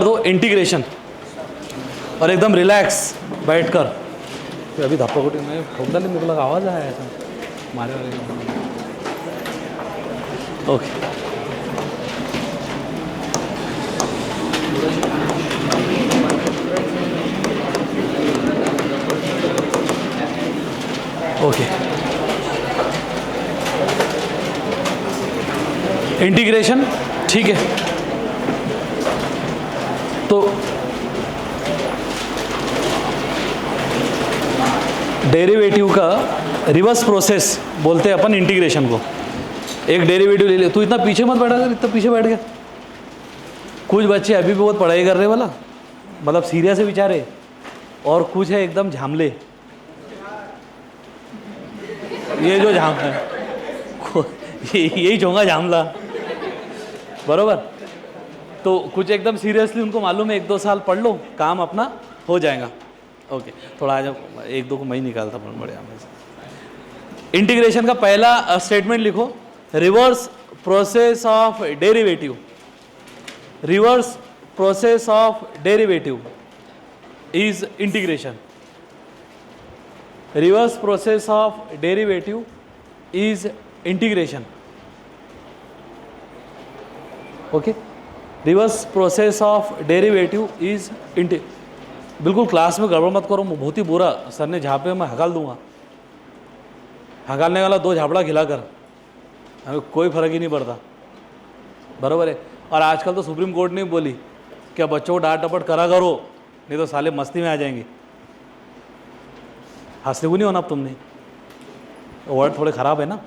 दो इंटीग्रेशन और एकदम रिलैक्स बैठकर। तो अभी धप्पाकुटी में ठोक डाली, मेरे को लगा आवाज़ आया ऐसा मारे वाले। ओके, ओके, इंटीग्रेशन, ठीक है। तो डेरिवेटिव का रिवर्स प्रोसेस बोलते हैं अपन इंटीग्रेशन को। एक डेरिवेटिव ले ले, तू इतना पीछे मत बैठा कर, इतना पीछे बैठ गया। कुछ बच्चे अभी भी बहुत पढ़ाई कर रहे वाला, मतलब सीरियस है बेचारे, और कुछ है एकदम झामले। ये जो झाम है यही चोंगा झामला, बरोबर। तो कुछ एकदम सीरियसली उनको मालूम है 1-2 साल पढ़ लो, काम अपना हो जाएगा। ओके, थोड़ा आज 1-2 को मैं ही निकालता पर बढ़िया में से। इंटीग्रेशन का पहला स्टेटमेंट लिखो, reverse process of derivative. Reverse process of derivative is integration. Reverse process of derivative is integration. Okay, reverse process of derivative is बिल्कुल क्लास में गड़बड़ मत करो, बहुत ही बुरा सर ने झापे मैं हकाल दूंगा। हकालने वाला 2 झापड़ा खिलाकर हमें कोई फर्क ही नहीं पड़ता, बराबर है। और आजकल तो सुप्रीम कोर्ट ने बोली कि बच्चों को डांट डपट करा करो, नहीं तो साले मस्ती में आ जाएंगे। हंसने को नहीं होना अब तुमने, वर्ड थोड़े ख़राब है ना।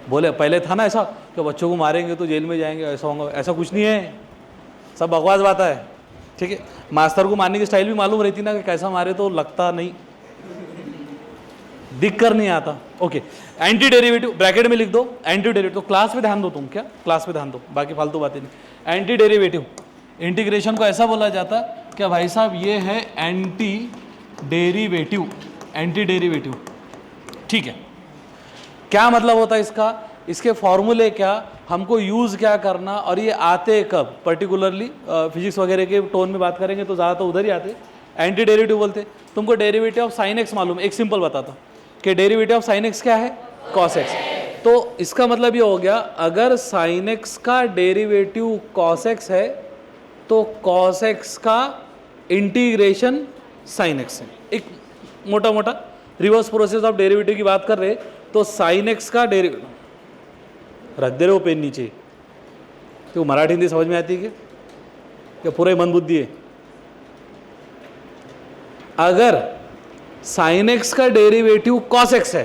बोले पहले था ना ऐसा कि बच्चों को मारेंगे तो जेल में जाएंगे, ऐसा होगा, ऐसा कुछ नहीं है, सब बकवास बात है, ठीक है। मास्टर को मारने की स्टाइल भी मालूम रहती ना कि कैसा मारे तो लगता नहीं, दिख कर नहीं आता। ओके, एंटी डेरिवेटिव ब्रैकेट में लिख दो, एंटी डेरिवेटिव। तो क्लास पे ध्यान दो तुम, क्या क्लास पे ध्यान दो, बाकी फालतू बातें नहीं। एंटी डेरिवेटिव, इंटीग्रेशन को ऐसा बोला जाता क्या भाई साहब, ये है एंटी डेरिवेटिव। एंटी डेरिवेटिव, ठीक है। क्या मतलब होता है इसका, इसके फॉर्मूले क्या, हमको यूज़ क्या करना, और ये आते कब, पर्टिकुलरली फिजिक्स वगैरह के टोन में बात करेंगे तो ज़्यादा तो उधर ही आते। एंटी डेरिवेटिव बोलते, तुमको डेरिवेटिव ऑफ साइन एक्स मालूम, एक सिंपल बताता कि डेरिवेटिव ऑफ साइन एक्स क्या है, कॉस एक्स। तो इसका मतलब ये हो गया, अगर साइन एक्स का डेरिवेटिव कॉस एक्स है तो कॉस एक्स का इंटीग्रेशन साइन एक्स है। एक मोटा मोटा रिवर्स प्रोसेस ऑफ डेरिवेटिव की बात कर रहे, तो साइन एक्स का डेरिवेटिव, रख दे रहे हो पेन नीचे, तो मराठी हिंदी समझ में आती है क्या पूरा ही मंदबुद्धि है। अगर साइन एक्स का डेरिवेटिव कॉस एक्स है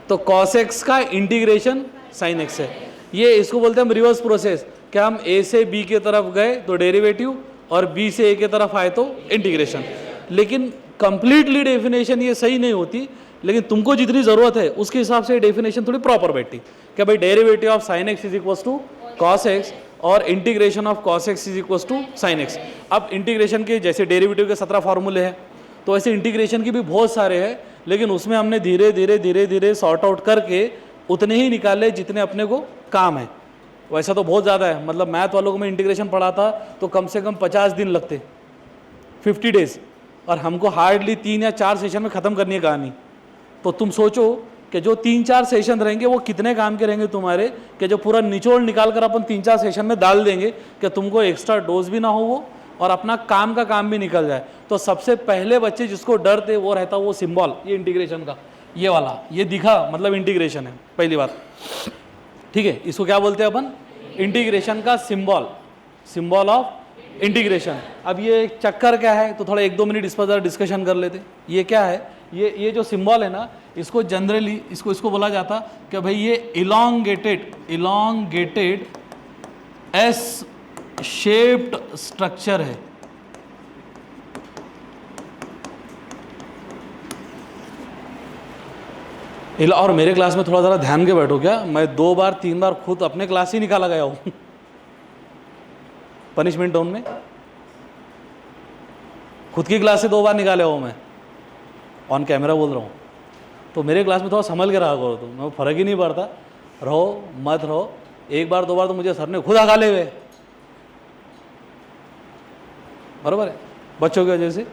तो कॉस एक्स का इंटीग्रेशन साइन एक्स है। ये इसको बोलते हैं हम रिवर्स प्रोसेस। क्या हम ए से बी की तरफ गए तो डेरिवेटिव, और बी से ए की तरफ आए तो इंटीग्रेशन। लेकिन कंप्लीटली डेफिनेशन ये सही नहीं होती, लेकिन तुमको जितनी ज़रूरत है उसके हिसाब से डेफिनेशन थोड़ी प्रॉपर बैठती। क्या भाई, derivative of sine x is equals to cos x और integration of cos x is equals to sine x. अब इंटीग्रेशन के जैसे डेरिवेटिव के 17 फार्मूले हैं, तो ऐसे इंटीग्रेशन के भी बहुत सारे हैं, लेकिन उसमें हमने धीरे धीरे धीरे धीरे सॉर्ट आउट करके उतने ही निकाले जितने अपने को काम है। वैसा तो बहुत ज़्यादा है, मतलब मैथ वालों को मैं इंटीग्रेशन पढ़ाता तो कम से कम 50 दिन लगते, 50 डेज, और हमको हार्डली 3 या 4 सेशन में ख़त्म करनी है कहानी। तो तुम सोचो कि जो 3-4 सेशन रहेंगे वो कितने काम के रहेंगे तुम्हारे, कि जो पूरा निचोड़ निकाल कर अपन 3-4 सेशन में डाल देंगे कि तुमको एक्स्ट्रा डोज भी ना हो वो, और अपना काम का काम भी निकल जाए। तो सबसे पहले बच्चे जिसको डर थे वो रहता वो सिंबल, ये इंटीग्रेशन का, ये वाला, ये दिखा मतलब इंटीग्रेशन है, पहली बात, ठीक है। इसको क्या बोलते हैं अपन, इंटीग्रेशन का सिंबल, सिंबल ऑफ इंटीग्रेशन। अब ये चक्कर क्या है, तो थोड़ा 1-2 मिनट इस पर ज़रा डिस्कशन कर लेते। ये क्या है, ये जो सिंबल है ना, इसको जनरली इसको बोला जाता कि भाई ये इलोंगेटेड एस शेप्ड स्ट्रक्चर है। और मेरे क्लास में थोड़ा ज़रा ध्यान के बैठो, क्या मैं 2-3 बार खुद अपने क्लास ही निकाला गया हूँ पनिशमेंट टाउन में, खुद की क्लास से 2 बार निकाले हो मैं, ऑन कैमरा बोल रहा हूँ। तो मेरे क्लास में थोड़ा संभल के रहा करो, तो मैं फ़र्क ही नहीं पड़ता, रहो मत रहो, 1-2 बार तो मुझे सर ने खुद हकाले हुए, बराबर है, बच्चों की वजह से।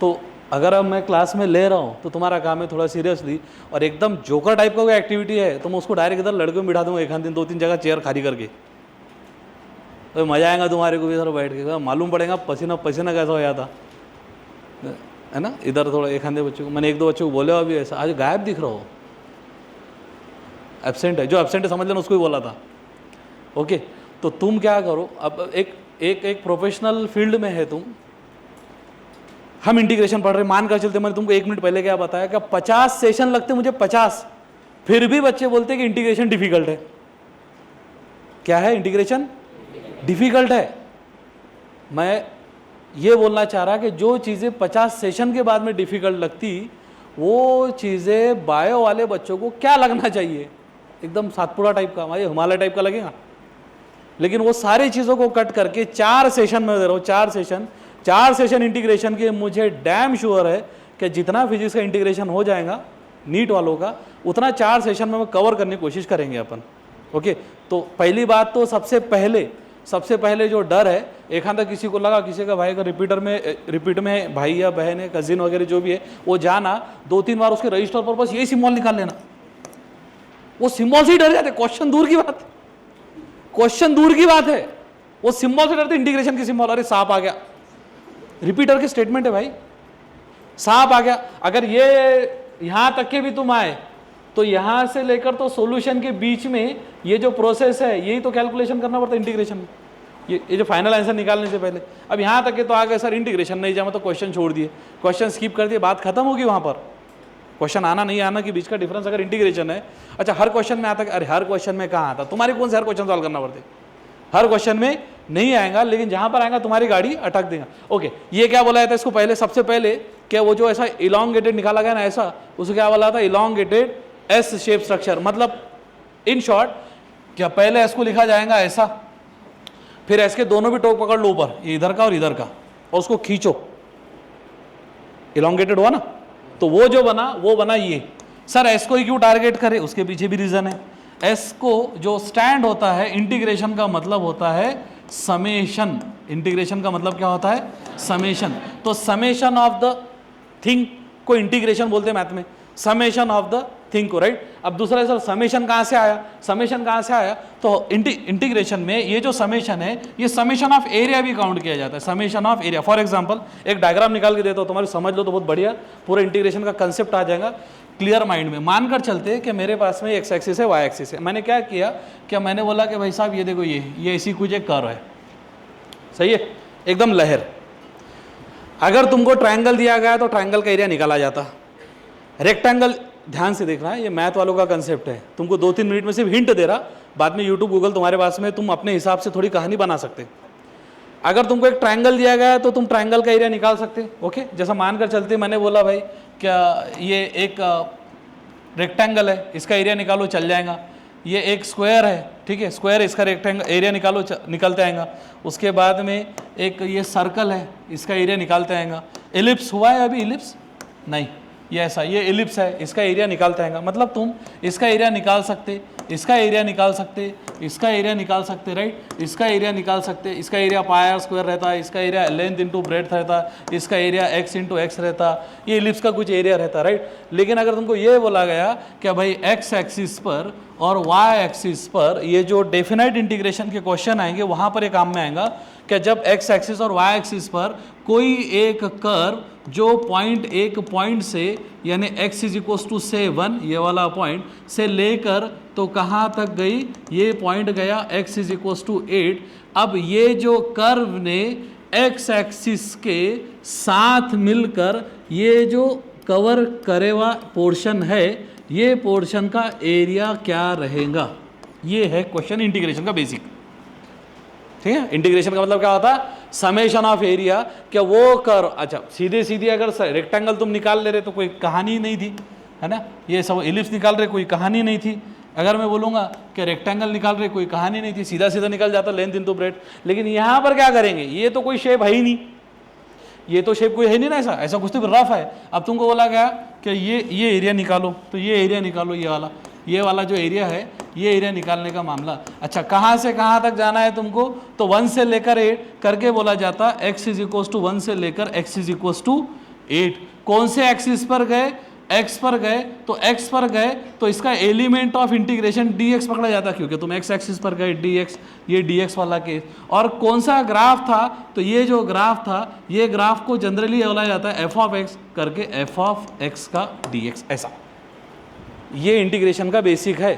तो अगर अब मैं क्लास में ले रहा हूँ तो तुम्हारा काम है थोड़ा सीरियसली, और एकदम जोकर टाइप का कोई एक्टिविटी है तो मैं उसको डायरेक्ट इधर लड़कों में बिठा दूंगा, एक दिन 2-3 जगह चेयर खाली करके, तो मज़ा आएगा तुम्हारे को भी इधर बैठ के, मालूम पड़ेगा पसीना पसीना कैसा हो जाता है ना। इधर थोड़ा एक आधे बच्चों को, मैंने 1-2 बच्चों को बोले अभी ऐसा, आज गायब दिख रहा हो, एब्सेंट है, जो एब्सेंट है समझ लेना उसको ही बोला था। ओके, तो तुम क्या करो, अब एक प्रोफेशनल फील्ड में है तुम, हम इंटीग्रेशन पढ़ रहे, मान कर चलते, मैंने तुमको 1 मिनट पहले क्या बताया कि 50 सेशन लगते मुझे, 50, फिर भी बच्चे बोलते हैं कि इंटीग्रेशन डिफिकल्ट है। क्या है? इंटीग्रेशन डिफिकल्ट है। मैं ये बोलना चाह रहा कि जो चीज़ें 50 सेशन के बाद में डिफिकल्ट लगती, वो चीज़ें बायो वाले बच्चों को क्या लगना चाहिए, एकदम सातपुड़ा टाइप का, ये हिमालय टाइप का लगेगा। लेकिन वो सारी चीज़ों को कट करके 4 सेशन में दे रहा हूँ, 4 सेशन इंटीग्रेशन के। मुझे डैम श्योर है कि जितना फिजिक्स का इंटीग्रेशन हो जाएगा नीट वालों का, उतना 4 सेशन में कवर करने की कोशिश करेंगे अपन। ओके, तो पहली बात तो सबसे पहले जो डर है, एक आधा किसी को लगा, किसी का भाई का रिपीट में भाई या बहन है, कजिन वगैरह जो भी है, वो जाना 2-3 बार उसके रजिस्टर पर बस यही सिंबल निकाल लेना, वो सिंबल से ही डर जाते। क्वेश्चन दूर की बात है, वो सिंबल से डरते, इंटीग्रेशन की सिंबल, अरे सांप आ गया, रिपीटर की स्टेटमेंट है भाई, सांप आ गया। अगर ये यहां तक के भी तुम आए तो यहां से लेकर तो सॉल्यूशन के बीच में ये जो प्रोसेस है, यही तो कैलकुलेशन करना पड़ता है इंटीग्रेशन में, ये जो फाइनल आंसर निकालने से पहले। अब यहां तक के तो आ गए सर इंटीग्रेशन नहीं जाए, तो क्वेश्चन छोड़ दिए, क्वेश्चन स्किप कर दिए, बात खत्म होगी वहां पर। क्वेश्चन आना नहीं आना के बीच का डिफरेंस अगर इंटीग्रेशन है, अच्छा हर क्वेश्चन में आता है, अरे हर क्वेश्चन में कहाँ आता, तुम्हारे कौन से हर क्वेश्चन सॉल्व करना पड़ते, हर क्वेश्चन में नहीं आएगा, लेकिन जहां पर आएगा तुम्हारी गाड़ी अटक देगा। ओके, ये क्या बोला जाता है इसको पहले, सबसे पहले क्या वो जो ऐसा इलोंगेटेड निकाला गया ना ऐसा, उसे क्या बोला था, इलोंगेटेड एस शेप स्ट्रक्चर। मतलब इन शॉर्ट क्या पहले एस को लिखा जाएगा ऐसा, फिर एस के दोनों भी टोक पकड़ लो ऊपर, इधर का और इधर का, और उसको खींचो, इलोंगेटेड हुआ ना, तो वो जो बना वो बना ये। सर एस को ही क्यों टारगेट करे, उसके पीछे भी रीजन है। एस को जो स्टैंड होता है, इंटीग्रेशन का मतलब होता है समेशन, इंटीग्रेशन का मतलब क्या होता है, समेशन। तो समेशन ऑफ द थिंग को इंटीग्रेशन बोलते हैं मैथ में, समेशन ऑफ द थिंग को, राइट। अब दूसरा सर समेशन कहाँ से आया, तो इंटीग्रेशन में ये जो समेशन है, ये समेशन ऑफ एरिया भी काउंट किया जाता है, summation of area. For example एक डायग्राम निकाल के देता हूँ, तुम्हारी समझ लो तो बहुत बढ़िया, पूरा इंटीग्रेशन का कंसेप्ट आ जाएगा क्लियर माइंड में। मानकर चलते हैं कि मेरे पास में एक्स एक्सिस है, वाई एक्सिस है। मैंने क्या किया, क्या मैंने बोला कि भाई साहब ये देखो, ये ऐसी कुछ एक कर्व है, सही है, एकदम लहर। अगर तुमको ट्रायंगल दिया गया तो ट्रायंगल का एरिया निकाला जाता, रेक्टेंगल, ध्यान से देखना है, ये मैथ वालों का कंसेप्ट है, तुमको 2-3 मिनट में सिर्फ हिंट दे रहा, बाद में यूट्यूब गूगल तुम्हारे पास में, तुम अपने हिसाब से थोड़ी कहानी बना सकते। अगर तुमको एक ट्रायंगल दिया गया है तो तुम ट्रायंगल का एरिया निकाल सकते। ओके, जैसा मानकर चलते, मैंने बोला भाई क्या ये एक रेक्टेंगल है, इसका एरिया निकालो, चल जाएगा। ये एक स्क्वायर है, ठीक है, स्क्वायर, इसका रेक्टेंगल एरिया निकालो, निकलते आएगा। उसके बाद में एक ये सर्कल है, इसका एरिया निकालते आएगा। एलिप्स हुआ है अभी, एलिप्स नहीं, ये ऐसा, ये एलिप्स है, इसका एरिया निकालते आएगा। मतलब तुम इसका एरिया निकाल सकते, इसका एरिया निकाल सकते, इसका एरिया निकाल सकते, राइट, इसका एरिया निकाल सकते। इसका एरिया पाई स्क्वायर रहता है, इसका एरिया लेंथ इंटू ब्रेड्थ रहता है, इसका एरिया एक्स इंटू एक्स रहता, ये एलिप्स का कुछ एरिया रहता, राइट। लेकिन अगर तुमको ये बोला गया कि भाई एक्स एक्सिस पर और वाई एक्सिस पर ये जो डेफिनाइट इंटीग्रेशन के क्वेश्चन आएंगे, वहाँ पर ये काम में आएगा कि जब एक्स एक्सिस और वाई एक्सिस पर कोई एक कर्व जो एक पॉइंट से, यानी x इज इक्वल्स टू से 1, ये वाला पॉइंट से लेकर तो कहाँ तक गई, ये पॉइंट गया x इज इक्वल्स टू 8। अब ये जो कर्व ने x एक्सिस के साथ मिलकर ये जो कवर करे हुआ पोर्शन है, ये पोर्शन का एरिया क्या रहेगा, ये है क्वेश्चन इंटीग्रेशन का बेसिक, ठीक है। इंटीग्रेशन का मतलब क्या होता है, समेशन ऑफ एरिया। क्या वो कर, अच्छा सीधे अगर रेक्टेंगल तुम निकाल ले रहे तो कोई कहानी नहीं थी, है ना, ये सब एलिप्स निकाल रहे कोई कहानी नहीं थी। अगर मैं बोलूँगा कि रेक्टेंगल निकाल रहे कोई कहानी नहीं थी, सीधा निकल जाता लेंथ इनटू ब्रेड्थ। लेकिन यहाँ पर क्या करेंगे, ये तो कोई शेप है ही नहीं, ये तो शेप कोई है नहीं ना, ऐसा कुछ तो रफ है। अब तुमको बोला गया कि ये एरिया निकालो, तो ये एरिया निकालो, ये वाला जो एरिया है ये एरिया निकालने का मामला। अच्छा, कहाँ से कहाँ तक जाना है तुमको, तो 1 से लेकर 8 करके बोला जाता x इज इक्वल टू 1 से लेकर x इज इक्वल टू 8। कौन से एक्सिस पर गए, x पर गए, तो x पर गए तो इसका एलिमेंट ऑफ इंटीग्रेशन dx पकड़ा जाता, क्योंकि तुम x एक्सिस पर गए dx, ये dx वाला केस। और कौन सा ग्राफ था, तो ये जो ग्राफ था, ये ग्राफ को जनरली बोला जाता है f ऑफ x करके f ऑफ x का dx। ऐसा ये इंटीग्रेशन का बेसिक है।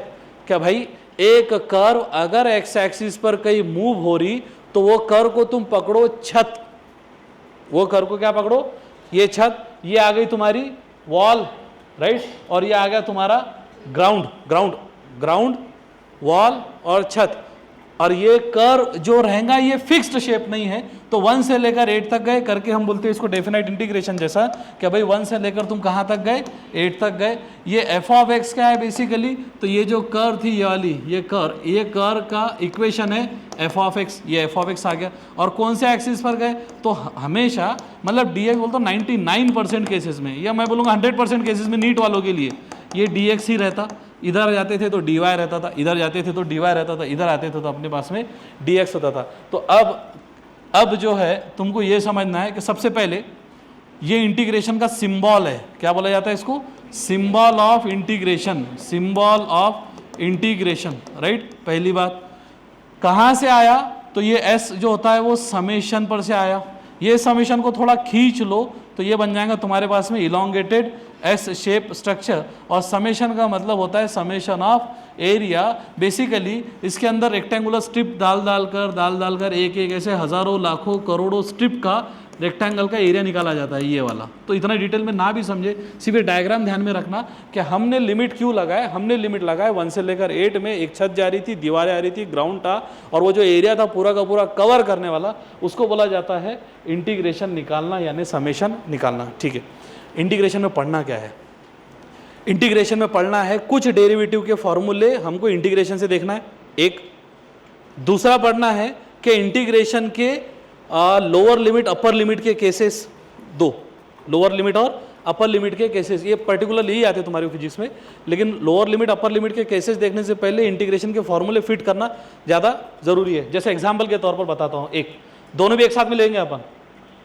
क्या भाई, एक कर्व अगर x एक्सिस पर कहीं मूव हो रही तो वो कर्व को तुम पकड़ो छत, वो कर्व को क्या पकड़ो, ये छत, ये आ गई तुम्हारी वॉल, राइट, और ये आ गया तुम्हारा ग्राउंड, वॉल और छत, और ये कर्व जो रहेगा ये फिक्स्ड शेप नहीं है। तो 1 से लेकर 8 तक गए करके हम बोलते हैं इसको डेफिनेट इंटीग्रेशन जैसा, क्या भाई 1 से लेकर तुम कहाँ तक गए, 8 तक गए। ये f ऑफ x क्या है बेसिकली, तो ये जो कर्व थी ये वाली, ये कर्व का इक्वेशन है f ऑफ x, ये f ऑफ x आ गया। और कौन से एक्सिस पर गए, तो हमेशा मतलब dx बोलता 99% केसेस में, या मैं बोलूँगा 100% केसेस में नीट वालों के लिए ये dx ही रहता। इधर जाते थे तो dy रहता था, इधर जाते थे तो dy रहता था, इधर आते थे तो अपने पास में dx होता था। तो अब जो है तुमको ये समझना है कि सबसे पहले ये इंटीग्रेशन का सिंबल है, क्या बोला जाता है इसको, सिंबल ऑफ इंटीग्रेशन, राइट। पहली बात कहाँ से आया, तो ये s जो होता है वो समेशन पर से आया। ये समेशन को थोड़ा खींच लो तो ये बन जाएगा तुम्हारे पास में इलोंगेटेड एस शेप स्ट्रक्चर, और समेशन का मतलब होता है समेशन ऑफ एरिया। बेसिकली इसके अंदर रेक्टेंगुलर स्ट्रिप डाल कर एक ऐसे हजारों लाखों करोड़ों स्ट्रिप का रेक्टेंगल का एरिया निकाला जाता है, ये वाला। तो इतना डिटेल में ना भी समझे, सिर्फ डायग्राम ध्यान में रखना कि हमने लिमिट क्यों लगाए। हमने लिमिट लगाए 1 से लेकर 8 में एक छत जा रही थी, दीवारें आ रही थी, ग्राउंड था, और वो जो एरिया था पूरा का पूरा कवर करने वाला, उसको बोला जाता है इंटीग्रेशन निकालना, यानी समेशन निकालना। ठीक है, इंटीग्रेशन में पढ़ना क्या है, इंटीग्रेशन में पढ़ना है कुछ डेरिवेटिव के फॉर्मूले हमको इंटीग्रेशन से देखना है, एक। दूसरा पढ़ना है कि इंटीग्रेशन के लोअर लिमिट अपर लिमिट के केसेस, दो लोअर लिमिट और अपर लिमिट के केसेस, ये पर्टिकुलरली ही आते हैं तुम्हारी फिजिक्स में। लेकिन लोअर लिमिट अपर लिमिट के केसेस देखने से पहले इंटीग्रेशन के फॉर्मूले फिट करना ज़्यादा ज़रूरी है। जैसे एग्जाम्पल के तौर पर बताता हूँ, एक दोनों भी एक साथ में लेंगे अपन,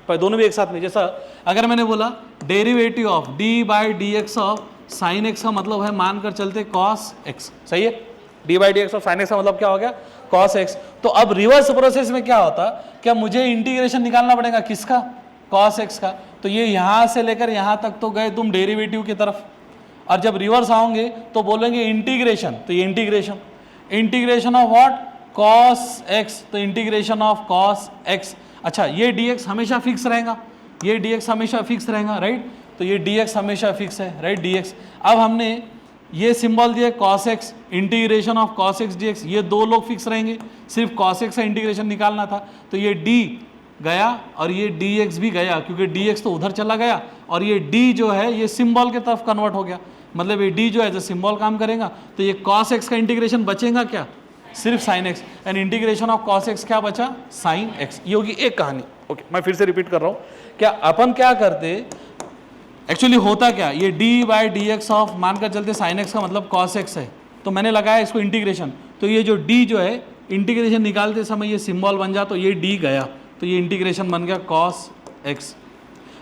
पर दोनों भी एक साथ में। जैसा अगर मैंने बोला derivative of d/dx of sine x का मतलब है मानकर चलते कॉस एक्स, सही है। d/dx ऑफ साइन एक्स का मतलब क्या हो गया, कॉस एक्स। तो अब रिवर्स प्रोसेस में क्या होता, क्या मुझे इंटीग्रेशन निकालना पड़ेगा किसका, कॉस एक्स का। तो ये यहाँ से लेकर यहाँ तक तो गए तुम डेरिवेटिव की तरफ, और जब रिवर्स आओगे तो बोलेंगे इंटीग्रेशन, तो ये integration of what, cos x, तो इंटीग्रेशन ऑफ कॉस एक्स। अच्छा, ये dx हमेशा फिक्स रहेगा, ये dx हमेशा फिक्स रहेगा, राइट। तो ये dx हमेशा फिक्स है, राइट, dx। अब हमने ये सिंबल दिया cos x, integration of cos x dx, ये दो लोग फिक्स रहेंगे, सिर्फ cos x का इंटीग्रेशन निकालना था। तो ये d गया और ये dx भी गया, क्योंकि dx तो उधर चला गया, और ये d जो है ये सिंबल के तरफ कन्वर्ट हो गया, मतलब ये d जो है जो सिंबल काम करेगा। तो ये cos x का इंटीग्रेशन बचेगा क्या, सिर्फ sine x, and integration of cos x क्या बचा, साइन एक्स। ये होगी एक कहानी। ओके, मैं फिर से रिपीट कर रहा हूँ, क्या अपन क्या करते, एक्चुअली होता क्या, ये d/dx ऑफ मानकर चलते साइन एक्स का मतलब कॉस एक्स है, तो मैंने लगाया इसको इंटीग्रेशन। तो ये जो d जो है इंटीग्रेशन निकालते समय ये सिंबल बन जा, तो ये d गया, तो ये इंटीग्रेशन बन गया कॉस एक्स।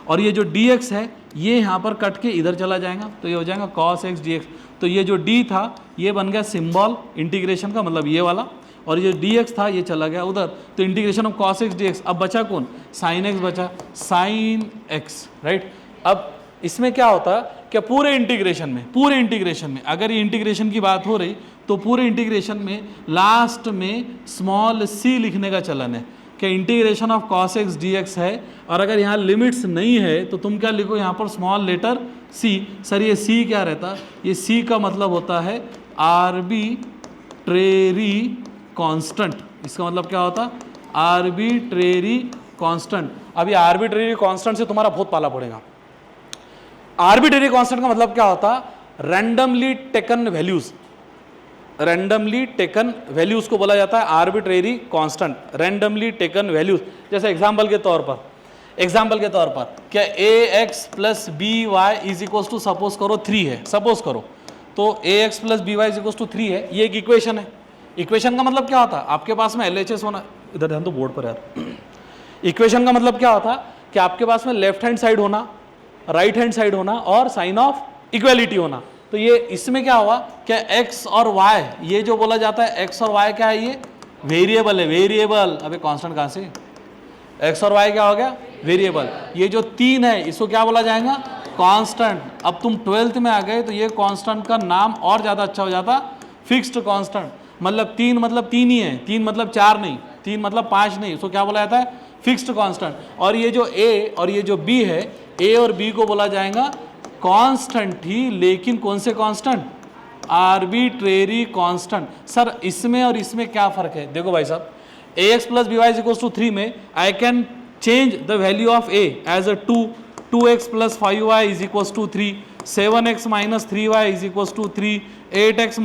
और ये जो dx है ये यहाँ पर कट के इधर चला जाएगा, तो ये हो जाएगा cos x dx। तो ये जो d था ये बन गया सिंबल इंटीग्रेशन का, मतलब ये वाला, और ये dx था ये चला गया उधर, तो integration of cos x dx। अब बचा कौन, sin x बचा, sin x, राइट। अब इसमें क्या होता कि पूरे इंटीग्रेशन में अगर ये इंटीग्रेशन की बात हो रही तो पूरे इंटीग्रेशन में लास्ट में स्मॉल c लिखने का चलन है कि integration of cos x dx है, और अगर यहाँ लिमिट्स नहीं है तो तुम क्या लिखो यहाँ पर स्मॉल लेटर c। सर ये c क्या रहता, ये c का मतलब होता है आर्बिट्रेरी कांस्टेंट। इसका मतलब क्या होता, आर्बिट्रेरी कांस्टेंट। अभी आर्बिट्रेरी कांस्टेंट से तुम्हारा बहुत पाला पड़ेगा। आर्बिट्रेरी कांस्टेंट का मतलब क्या होता, रैंडमली टेकन वैल्यूज को बोला जाता है arbitrary constant, randomly taken values. जैसे एग्जांपल के तौर पर क्या ax + by is equal to suppose करो 3 है, सपोज करो, तो A x plus B Y equal to 3 है, ये एक इक्वेशन है। इक्वेशन का मतलब क्या होता है, आपके पास में LHS होना, इधर ध्यान दो बोर्ड पर यार। इक्वेशन का मतलब क्या होता है कि आपके पास में लेफ्ट हैंड साइड होना, राइट हैंड साइड होना और साइन ऑफ इक्वेलिटी होना। तो ये इसमें क्या हुआ, क्या x और y, ये जो बोला जाता है x और y क्या है, ये वेरिएबल है, वेरिएबल। अबे कांस्टेंट कहाँ से, x और y क्या हो गया, वेरिएबल। ये जो 3 है इसको क्या बोला जाएगा, कांस्टेंट। अब तुम 12th में आ गए तो ये कांस्टेंट का नाम और ज़्यादा अच्छा हो जाता, फिक्स्ड कांस्टेंट। मतलब 3 मतलब 3 ही है, 3 मतलब 4 नहीं, 3 मतलब 5 नहीं, इसको क्या बोला जाता है, फिक्स्ड कांस्टेंट। और ये जो a और ये जो b है, a और b को बोला जाएगा कांस्टेंट ही, लेकिन कौन से कांस्टेंट, आर्बिट्रेरी कांस्टेंट। सर इसमें और इसमें क्या फर्क है, देखो भाई साहब, ax plus B Y equal to 3 में I can change the value of a as a 2x plus 5y is equal to 3, 7x minus 3y is equal to 3, 8x